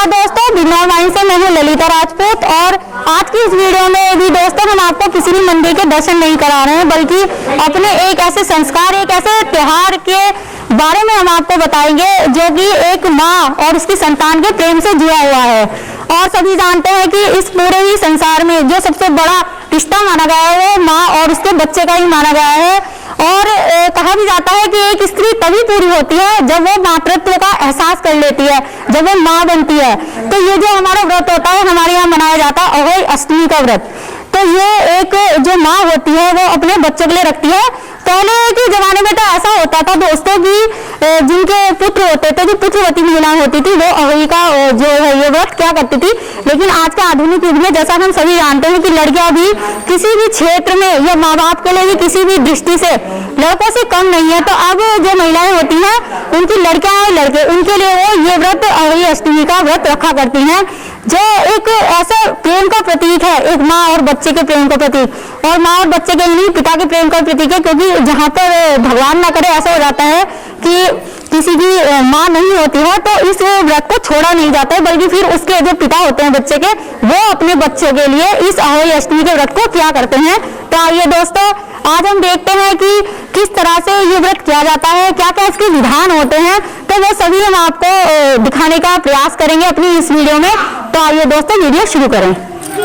नमस्कार दोस्तों, बिगनौर वाइन से मैं हूँ ललिता राजपूत और आज की इस वीडियो में भी दोस्तों हम आपको किसी भी मंदिर के दर्शन नहीं करा रहे हैं, बल्कि अपने एक ऐसे संस्कार, एक ऐसे त्योहार के बारे में हम आपको बताएंगे जो कि एक माँ और उसकी संतान के प्रेम से जुड़ा हुआ है। और सभी जानते हैं कि इस पूरे ही संसार में जो सबसे बड़ा रिश्ता माना गया है वो माँ और उसके बच्चे का ही माना गया है। और कहा भी जाता है कि एक स्त्री तभी पूरी होती है जब वो मातृत्व का एहसास कर लेती है, जब वो माँ बनती है। तो ये जो हमारा व्रत होता है, हमारे यहाँ मनाया जाता है अहोई अष्टमी का व्रत। तो ये एक जो माँ होती है वो अपने बच्चों के लिए रखती है। पहले के जमाने में तो ऐसा होता था दोस्तों की जिनके पुत्र होते थे, जो पुत्रवती महिलाएं होती थी, वो अहोई का जो है ये व्रत क्या करती थी। लेकिन आज के आधुनिक युग में जैसा हम सभी जानते हैं कि लड़कियां भी किसी भी क्षेत्र में या माँ बाप के लिए भी किसी भी दृष्टि से लड़कों से कम नहीं है। तो अब जो महिलाएं होती हैं, उनकी लड़कियां और लड़के, उनके लिए वो ये व्रत अहोई अष्टमी का व्रत रखा करती हैं, जो एक ऐसा प्रेम का प्रतीक है, एक माँ और बच्चे के प्रेम का प्रतीक। और माँ और बच्चे के लिए पिता के प्रेम का प्रतीक है, क्योंकि जहाँ पर भगवान ना करे ऐसा हो जाता है कि किसी की माँ नहीं होती है तो इस व्रत को छोड़ा नहीं जाता है, बल्कि फिर उसके जो पिता होते हैं बच्चे के, वो अपने बच्चों के लिए इस अहोई अष्टमी के व्रत को क्या करते हैं। तो आइए दोस्तों, आज हम देखते हैं कि किस तरह से ये व्रत किया जाता है, क्या क्या इसके विधान होते हैं। तो वो सभी हम आपको दिखाने का प्रयास करेंगे अपनी इस वीडियो में। तो आइए दोस्तों, वीडियो शुरू करें।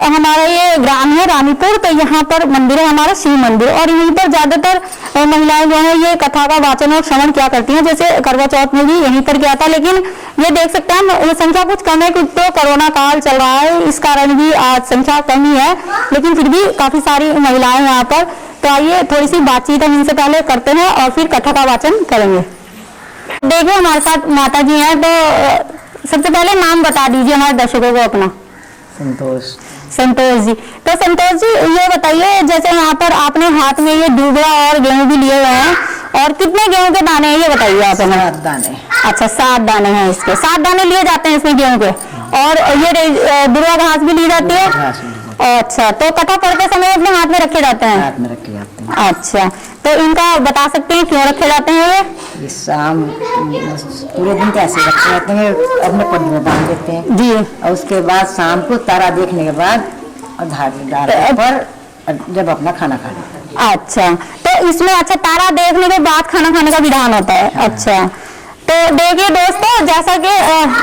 हमारा ये ग्राम है रानीपुर, तो यहाँ पर मंदिर है हमारा शिव मंदिर, और यहीं पर ज्यादातर महिलाएं जो है ये कथा का वाचन और श्रवण क्या करती हैं। जैसे करवा चौथ में भी यहीं पर किया था, लेकिन ये देख सकते हैं संख्या कुछ कम है, क्योंकि तो कोरोना काल चल रहा है, इस कारण भी आज संख्या कम ही है, लेकिन फिर भी काफी सारी महिलाएं यहाँ पर। तो आइए थोड़ी सी बातचीत हम इनसे पहले करते हैं और फिर कथा का वाचन करेंगे। देखिए हमारे साथ माता जी हैं, तो सबसे पहले नाम बता दीजिए हमारे दर्शकों को अपना। संतोष जी। तो संतोष जी ये बताइए, जैसे यहाँ पर आपने हाथ में ये डूबरा और गेहूं भी लिए हुए हैं, और कितने गेहूं के दाने हैं ये बताइए आप हमें। 7 दाने। अच्छा 7 दाने हैं इसके, 7 दाने लिए जाते हैं इसमें गेहूं के, और ये दुर्वा घास भी ली जाती है। अच्छा, तो कथा पढ़ते समय अपने हाथ में रखे जाते हैं। हाथ में रखे जाते हैं। अच्छा, तो इनका बता सकते हैं क्यों रखे जाते हैं ये शाम पूरे दिन कैसे रखे जाते हैं, अपने पन्नी में बांध देते हैं जी, और उसके बाद शाम को तारा देखने के बाद और धार पर जब अपना खाना खाना। अच्छा, तो इसमें अच्छा तारा देखने के बाद खाना खाने का विधान होता है। अच्छा, तो देखिए दोस्तों, जैसा कि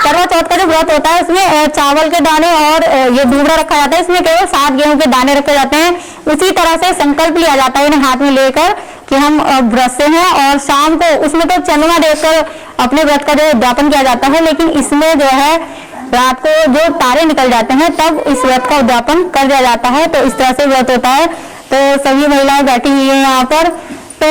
करवा चौथ का जो व्रत होता है इसमें चावल के दाने और ये डूबरा रखा जाता है, इसमें केवल 7 गेहूं के दाने रखे जाते हैं। उसी तरह से संकल्प लिया जाता है इन्हें हाथ में लेकर कि हम व्रत से हैं, और शाम को उसमें तो चंद्रमा देखकर अपने व्रत का जो उद्यापन किया जाता है, लेकिन इसमें जो है रात को जो तारे निकल जाते हैं तब इस व्रत का उद्यापन कर दिया जाता है। तो इस तरह से व्रत होता है। तो सभी महिलाएं बैठी हुई है यहाँ पर, तो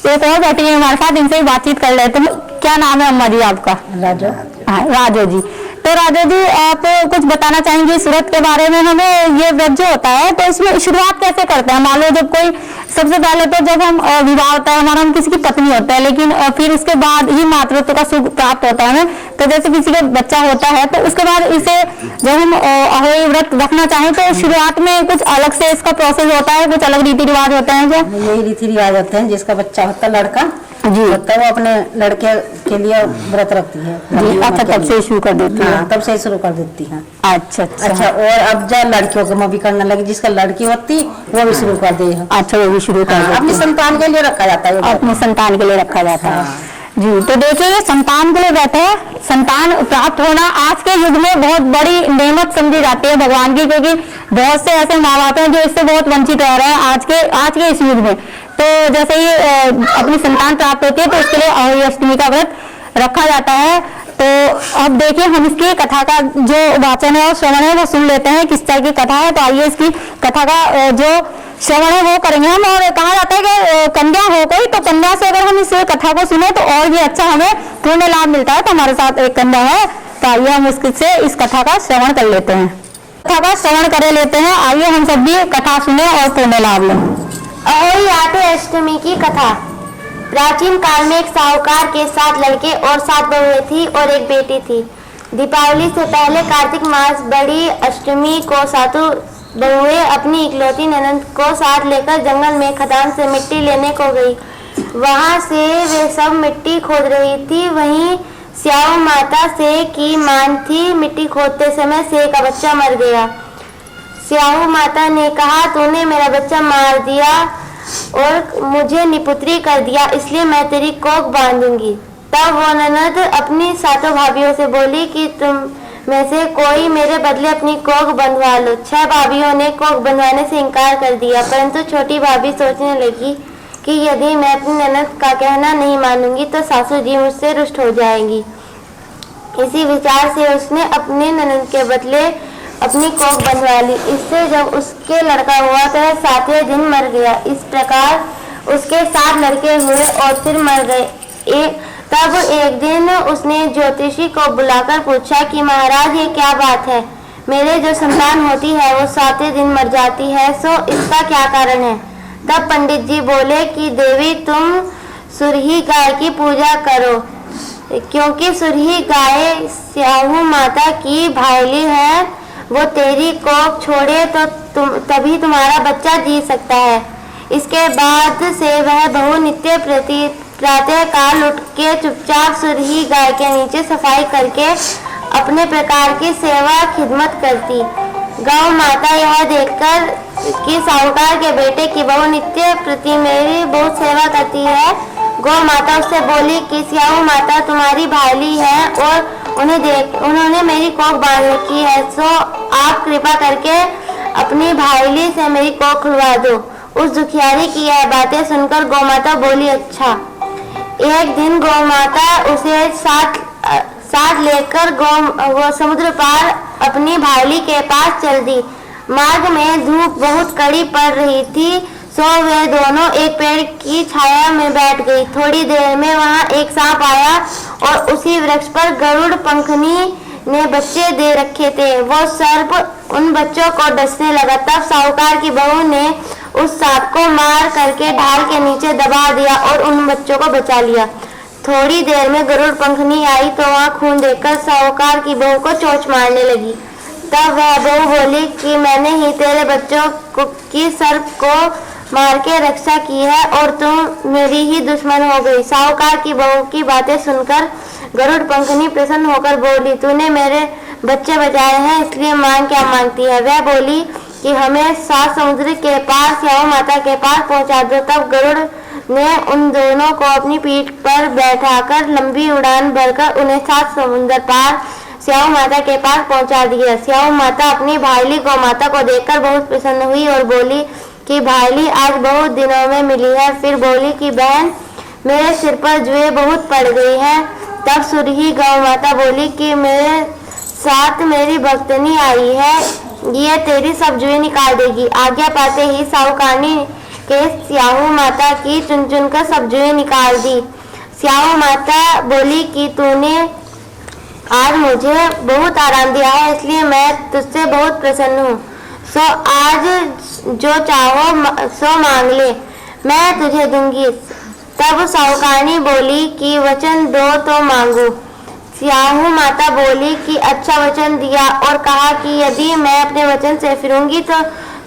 एक और बैठी है हमारे साथ, इनसे बातचीत कर लेते हैं। क्या नाम है अम्मा जी आपका? राजो। हाँ राजो जी। तो राजो जी आप कुछ बताना चाहेंगे इस व्रत के बारे में हमें? ये व्रत जो होता है तो इसमें शुरुआत कैसे करते हैं? मान लो जब कोई, सबसे पहले तो जब हम विवाह होता है हमारा, हम किसी की पत्नी होता है, लेकिन फिर उसके बाद ही मातृत्व का सुख प्राप्त होता है। तो जैसे किसी का बच्चा होता है तो उसके बाद इसे जब हम अहोई व्रत रखना चाहें तो शुरुआत में कुछ अलग से इसका प्रोसेस होता है, कुछ अलग रीति रिवाज होता है? क्या यही रीति रिवाज होते हैं, जिसका बच्चा होता है लड़का जी होता है वो अपने लड़के के लिए व्रत रखती है जी। अच्छा, तब से शुरू कर देती है? तब से शुरू कर देती है। अच्छा अच्छा, और अब जब लड़कियों को भी करने लगी, जिसका लड़की होती वो भी शुरू कर दे। अच्छा, वो भी शुरू कर देती। अपनी संतान के लिए रखा जाता है, अपने संतान के लिए रखा जाता है जी। तो देखिए ये संतान के लिए रहते हैं, संतान प्राप्त होना आज के युग में बहुत बड़ी नेमत समझी जाती है भगवान की, क्योंकि बहुत से ऐसे माँ बाप हैं जो इससे बहुत वंचित रह रहे हैं आज के इस युग में। तो जैसे ही अपनी संतान प्राप्त होती है तो उसके लिए अहोई अष्टमी का व्रत रखा जाता है। तो अब देखिए हम इसकी कथा का जो वाचन है और श्रवण है वो सुन लेते हैं, किस तरह की कथा है। तो आइए इसकी कथा का जो श्रवण है वो करेंगे हम। और कहा जाता है कि कन्या हो कोई, तो कन्या से अगर हम इस कथा को सुने तो और भी अच्छा हमें पूर्ण लाभ मिलता है। तो हमारे साथ एक कन्या है, तो आइए हम उससे इस कथा का श्रवण कर लेते हैं, कथा का श्रवण कर लेते हैं। आइए हम सब भी कथा सुने और पूर्ण लाभ लें। अहोई अष्टमी की कथा। प्राचीन काल में एक साहूकार के 7 लड़के और 7 बहुएं थी और एक बेटी थी। दीपावली से पहले कार्तिक मास बड़ी अष्टमी को सातों बहुएं अपनी इकलौती ननद को साथ लेकर जंगल में खदान से मिट्टी लेने को गई। वहां से वे सब मिट्टी खोद रही थी, वहीं स्याऊ माता से की मान थी, मिट्टी खोदते समय से का बच्चा मर गया। स्याऊ माता ने कहा, तूने मेरा बच्चा मार दिया और मुझे निपुत्री कर दिया, इसलिए मैं तेरी कोख बांधूंगी। तब वो ननद अपनी सातों भाभियों से बोली कि तुम में से कोई मेरे बदले अपनी कोख बंधवा लो। 6 भाभियों ने कोख बंधवाने से इनकार कर दिया, परंतु छोटी भाभी सोचने लगी कि यदि मैं अपनी ननद का कहना नहीं मानूंगी तो सासू जी मुझसे रुष्ट हो जाएंगी। इसी विचार से उसने अपने ननद के बदले अपनी कोख बंधवा ली। इससे जब उसके लड़का हुआ तो वह 7वें दिन मर गया। इस प्रकार उसके 7 लड़के हुए और फिर मर गए। तब एक दिन उसने ज्योतिषी को बुलाकर पूछा कि महाराज ये क्या बात है, मेरे जो संतान होती है वो 7वें दिन मर जाती है, सो इसका क्या कारण है। तब पंडित जी बोले कि देवी तुम सुरही गाय की पूजा करो, क्योंकि सुरही गाय स्याऊ माता की भाईली है, वो तेरी कोख छोड़े तो तभी तुम्हारा बच्चा जी सकता है। इसके बाद से वह बहु नित्य प्रातः काल उठ के चुपचाप सुरही गाय के नीचे सफाई करके अपने प्रकार की सेवा खिदमत करती। गौ माता यह देखकर कि साहूकार के बेटे की बहु नित्य प्रति मेरी बहुत सेवा करती है, गौ माता उससे बोली कि स्याऊ माता तुम्हारी भाईली है और उन्होंने मेरी कोख बांध रखी है, सो आप कृपा करके अपनी भाईली से मेरी कोख खुलवा दो। उस दुखियारी की यह बातें सुनकर गौ माता बोली, अच्छा। एक दिन गौ माता उसे साथ लेकर वो समुद्र पार अपनी भाईली के पास चल दी। मार्ग में धूप बहुत कड़ी पड़ रही थी, सो वे दोनों एक पेड़ की छाया में बैठ गई। थोड़ी देर में वहां एक सांप आया और उसी वृक्ष पर गरुड़ पंखनी ने बच्चे दे रखे थे। वो सर्प उन बच्चों को डसने लगा। तब साहूकार की बहू ने उस सांप को मार करके ढाल के नीचे दबा दिया और उन बच्चों को बचा लिया। थोड़ी देर में गरुड़ पंखनी आई तो वहां खून देखकर साहूकार की बहू को चोंच मारने लगी। तब वह बहू बोली कि मैंने ही तेरे बच्चों की सर्प को मार के रक्षा की है और तुम मेरी ही दुश्मन हो गई। साहूकार की बहू की बातें सुनकर गरुड़ पंखनी प्रसन्न होकर बोली, तूने मेरे बच्चे बचाए हैं, इसलिए मांग क्या मांगती है। वह बोली कि हमें 7 समुद्र के पार स्याऊ माता के पास पहुंचा दो। तब गरुड़ ने उन दोनों को अपनी पीठ पर बैठाकर लंबी उड़ान भरकर उन्हें 7 समुद्र पार स्याऊ माता के पास पहुंचा दिया। स्याऊ माता अपनी भाईली गौ माता को देखकर बहुत प्रसन्न हुई और बोली कि भाईली आज बहुत दिनों में मिली है। फिर बोली कि बहन मेरे सिर पर जुए बहुत पड़ गई हैं। तब सुरही गौ माता बोली कि मेरे साथ मेरी भक्तनी आई है, ये तेरी सब जुए निकाल देगी। आज्ञा पाते ही साहूकारनी के स्याऊ माता की चुन चुन कर सब जुए निकाल दी। स्याऊ माता बोली कि तूने आज मुझे बहुत आराम दिया है, इसलिए मैं तुझसे बहुत प्रसन्न हूँ। सो आज जो चाहो सो मांग ले, मैं तुझे दूंगी। तब साहूकारनी बोली कि वचन दो तो मांगू। स्याऊ माता बोली कि अच्छा वचन दिया और कहा कि यदि मैं अपने वचन से फिरूंगी तो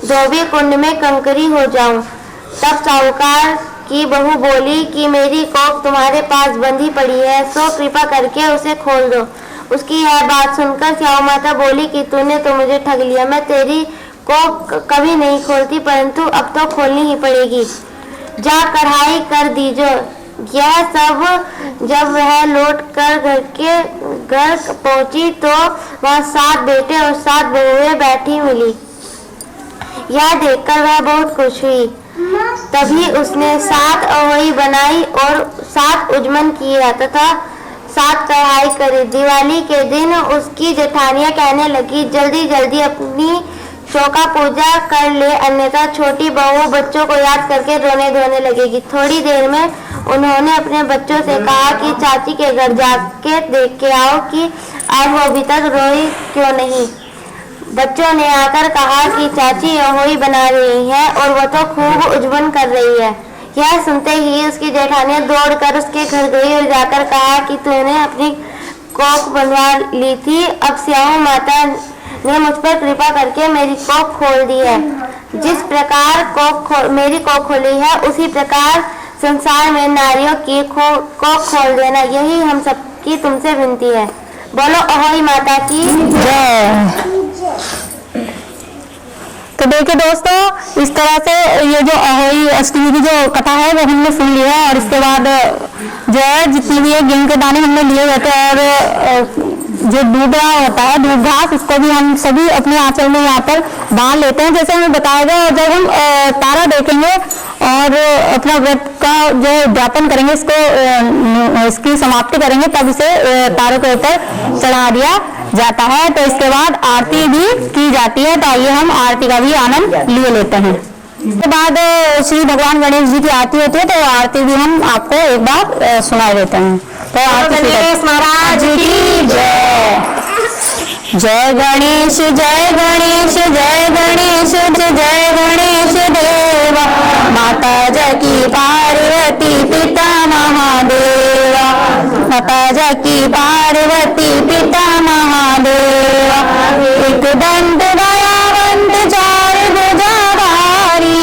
धोबी कुंड में कंकरी हो जाऊं। तब साहूकार की बहू बोली कि मेरी कोख तुम्हारे पास बंधी पड़ी है, सो कृपा करके उसे खोल दो। उसकी यह बात सुनकर स्याऊ माता बोली कि तूने तो मुझे ठग लिया, मैं तेरी कोख कभी नहीं खोलती, परंतु अब तो खोलनी ही पड़ेगी। जा कढ़ाई कर दीजो। यह सब जब वह लौट कर घर पहुंची तो वह 7 बेटे और 7 बहुएं बैठी मिली। यह देखकर वह बहुत खुश हुई। तभी उसने 7 अहोई बनाई और 7 उजमन किया तथा 7 कढ़ाई करी। दिवाली के दिन उसकी जेठानियां कहने लगी, जल्दी जल्दी अपनी चौका पूजा कर ले, अन्यथा छोटी बहू बच्चों को याद करके रोने धोने लगेगी। थोड़ी देर में उन्होंने अपने बच्चों से कहा कि चाची के घर जाके देख के आओ कि आज वो अभी तक रोई क्यों नहीं। बच्चों ने आकर कहा कि चाची अहोई बना रही है और वो तो खूब उजबन कर रही है। यह सुनते ही उसकी जेठानियां दौड़कर उसके घर गई और जाकर कहा कि तूने अपनी कोख बनवा ली थी, अब स्याऊ माता ने मुझ पर कृपा करके मेरी कोख खोल दी है। जिस प्रकार मेरी कोख खोली है, उसी प्रकार संसार में नारियों की कोख खोल देना, यही हम सब की तुमसे विनती है। बोलो अहोई माता की जय। तो देखिए दोस्तों, इस तरह से ये जो अहोई अष्टमी की जो कथा है वो हमने सुन लिया है। और इसके बाद जो है जितने भी गेहूं के दाने हमने लिए हुए थे और जो दूबा होता है, दूब घास, इसको भी हम सभी अपने आंचल में यहाँ पर बांध लेते हैं जैसे हमें बताया गया। और जब हम तारा देखेंगे और अपना व्रत का जो ज्ञापन करेंगे, इसकी समाप्ति करेंगे, तब इसे तारों के ऊपर चढ़ा दिया जाता है। तो इसके बाद आरती भी की जाती है। तो आइए हम आरती का भी आनंद लिए लेते हैं। इसके बाद श्री भगवान गणेश जी की आरती होती है, तो आरती भी हम आपको एक बार सुना देते हैं। तो आरती गणेश महाराज की जय। जय गणेश जय गणेश जय गणेश जय गणेश देवा, माता जकी पार्वती पिता महादेवा, माता जकी पार्वती पिता महादेवा। एक दंत दयावंत चार भुजाधारी,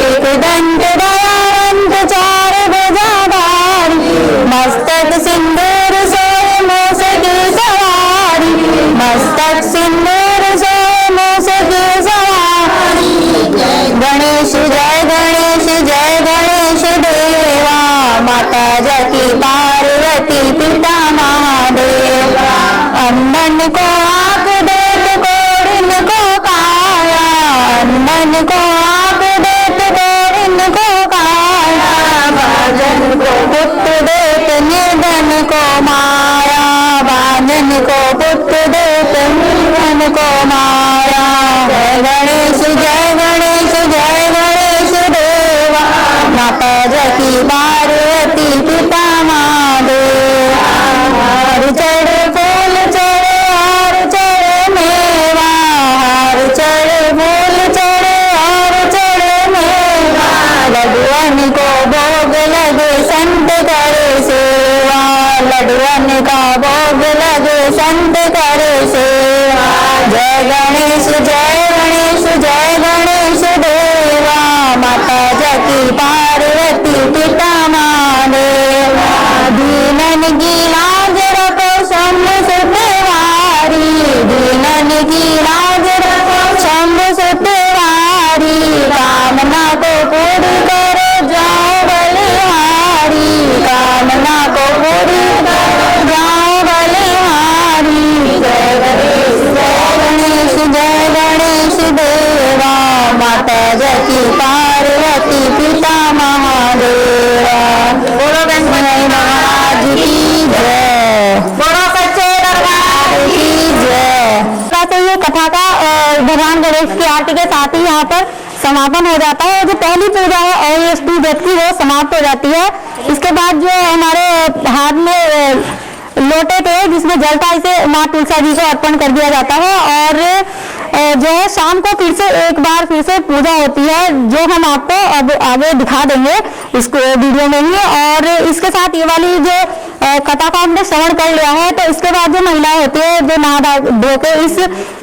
एक दंत दयावंत चार भुजाधारी, मस्तक सिंदूर सोए मूस की सवारी, मस्तक सिंदूर सोए मूस की सवारी। गणेश जय गणेश जय गणेश देवा, माता जकी पार्वती पिता महादेवा। अंधन को आँख देत कोढ़िन को काया, अंधन को आँख देत कोढ़िन को काया, बांधन को पुत्र देत निर्धन को माया, बांधन को पुत्र देत निर्धन को माया। जय गणेश जय गणेश जय गणेश देवा, माता जकी पार्वती पिता महादेवा। हार चढ़े फूल चढ़े हार चढ़े मेवा, हार चढ़े फूल चढ़े हार चढ़े मेवा। लडुअन को भोग लगे संत करे सेवा, लडुअन का भोग लगे संत करे सेवा। जय गणेश जय गणेश जय गणेश देवा, माता जकी पार्वती पिता महादेवा। दीनन की लाज रखो शंभु सुतवारी, दीनन की लाज रखो शंभु सुतवारी। कामना को पूरी करो जाओ बलिहारी, कामना को पूरी करो जाओ बलिहारी। जय गणेश जय गणेश देवा, माता जकी पार्वती पिता महादेवा। बोलो गणेश महाराज की जय, बोलो सच्चे दरबार की जय। तो ये कथा का भगवान गणेश की आरती के साथ ही यहाँ पर समापन हो जाता है। जो पहली पूजा है और अष्टमी व्रत की, वो समाप्त हो जाती है। इसके बाद जो हमारे हाथ में लोटे थे जिसमें जल था, इसे माँ तुलसा जी को अर्पण कर दिया जाता है। और जो है शाम को फिर से एक बार फिर से पूजा होती है, जो हम आपको अब आगे दिखा देंगे इसको वीडियो में ही। और इसके साथ ये वाली जो कथा का हमने श्रवण कर लिया है, तो इसके बाद जो महिलाएं होती है जो नहा धो के इस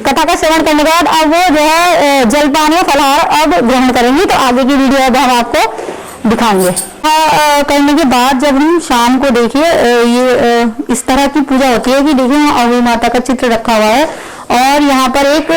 कथा का श्रवण करने के बाद अब वो जो है जलपान या फलाहार अब ग्रहण करेंगी। तो आगे की वीडियो अब हम आपको दिखाएंगे। करने के बाद जब हम शाम को देखिए ये इस तरह की पूजा होती है कि देखिए यहाँ अहोई माता का चित्र रखा हुआ है और यहाँ पर एक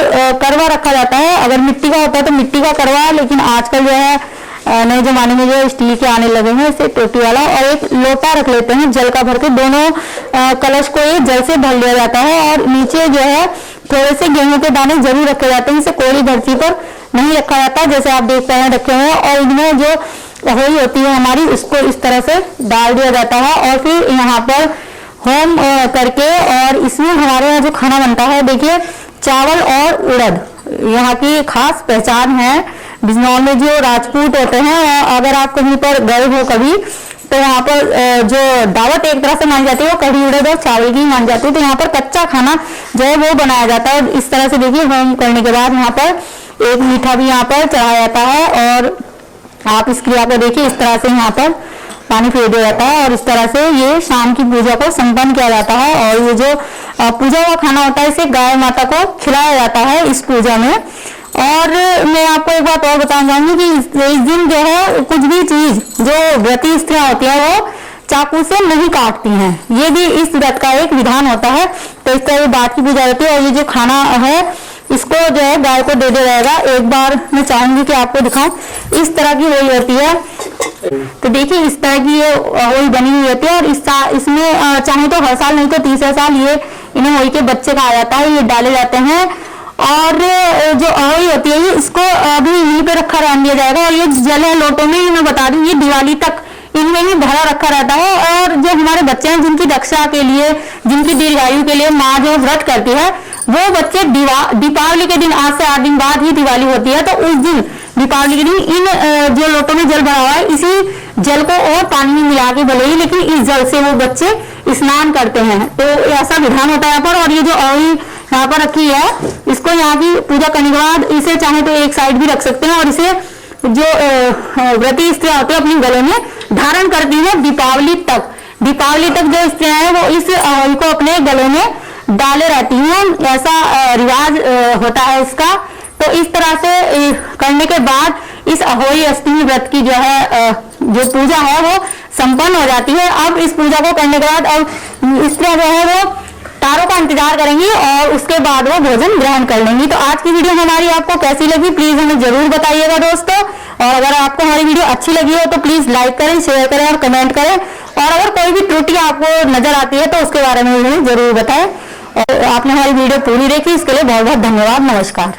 करवा रखा जाता है। अगर मिट्टी का होता है तो मिट्टी का करवा, लेकिन आजकल जो है नए जमाने में जो स्टील के आने लगे हैं, इसे टोटी वाला। और एक लोटा रख लेते हैं जल का भर के, दोनों कलश को ये जल से भर लिया जाता है। और नीचे जो है थोड़े से गेहूं के दाने जरूर रखे जाते हैं, इसे कोरी धरती पर नहीं रखा जाता, जैसे आप देख पा रहे हैं रखे हुए हैं। और इनमें जो अहोई होती है हमारी, उसको इस तरह से डाल दिया जाता है और फिर यहाँ पर होम करके, और इसमें हमारे यहाँ जो खाना बनता है देखिए चावल और उड़द यहाँ की खास पहचान है। बिजनौर में जो राजपूत होते हैं, अगर आप कहीं पर गए हो कभी, तो यहाँ पर जो दावत एक तरह से मानी जाती है वो कढ़ी उड़द और चावल की मानी जाती है। तो यहाँ पर कच्चा खाना जो है वो बनाया जाता है। इस तरह से देखिए होम करने के बाद यहाँ पर एक मीठा भी यहाँ पर चढ़ाया जाता है। और आप इस क्रिया को देखिए, इस तरह से यहाँ पर पानी फेर दिया जाता है और इस तरह से ये शाम की पूजा को संपन्न किया जाता है। और ये जो पूजा का खाना होता है इसे गाय माता को खिलाया जाता है इस पूजा में। और मैं आपको एक बात और बताना चाहूंगी कि इस दिन जो है कुछ भी चीज जो व्रती स्त्रियां होती है वो चाकू से नहीं काटती हैं। ये भी इस व्रत का एक विधान होता है। तो इस तरह बात की पूजा होती है। और ये जो खाना है इसको जो है गाय को दे दिया जाएगा। एक बार मैं चाहूंगी कि आपको दिखाऊं, इस तरह की होली होती है। तो देखिए इस तरह की ये होली बनी हुई होती है। और इसमें चाहे तो हर साल नहीं तो तीसरे साल ये इन्हें होली के बच्चे कहा जाता है, ये डाले जाते हैं। और जो होली होती है इसको अभी यहीं पे रखा रहने दिया जाएगा। और ये जल है लोटों में, मैं बता दूं ये दिवाली तक इनमें ही भरा रखा रहता है। और जो हमारे बच्चे हैं जिनकी रक्षा के लिए, जिनकी दीर्घायु के लिए माँ जो व्रत करती है, वो बच्चे दीपावली के दिन, आज से 8 दिन बाद ही दिवाली होती है, तो उस दिन दीपावली के दिन इन जो लोटों में जल भरा हुआ है इसी जल को और पानी में मिला के भले ही, लेकिन इस जल से वो बच्चे स्नान करते हैं। तो ऐसा विधान होता है यहाँ पर। और ये जो औली यहाँ पर रखी है इसको यहाँ की पूजा करने के बाद इसे चाहे तो एक साइड भी रख सकते हैं। और इसे जो व्रती स्त्रियां होती है अपने गले में धारण करती है दीपावली तक। दीपावली तक जो स्त्रियां हैं वो इस औली को अपने गले में डाले रहती हैं। ऐसा रिवाज होता है इसका। तो इस तरह से करने के बाद इस अहोई अष्टमी व्रत की जो है जो पूजा है वो संपन्न हो जाती है। अब इस पूजा को करने के बाद अब स्त्रियां जो है वो तारों का इंतजार करेंगी और उसके बाद वो भोजन ग्रहण कर लेंगी। तो आज की वीडियो हमारी आपको कैसी लगी प्लीज हमें जरूर बताइएगा दोस्तों। और अगर आपको हमारी वीडियो अच्छी लगी हो तो प्लीज लाइक करें, शेयर करें और कमेंट करें। और अगर कोई भी त्रुटि आपको नजर आती है तो उसके बारे में जरूर बताएं। और आपने हमारी वीडियो पूरी देखी इसके लिए बहुत बहुत धन्यवाद। नमस्कार।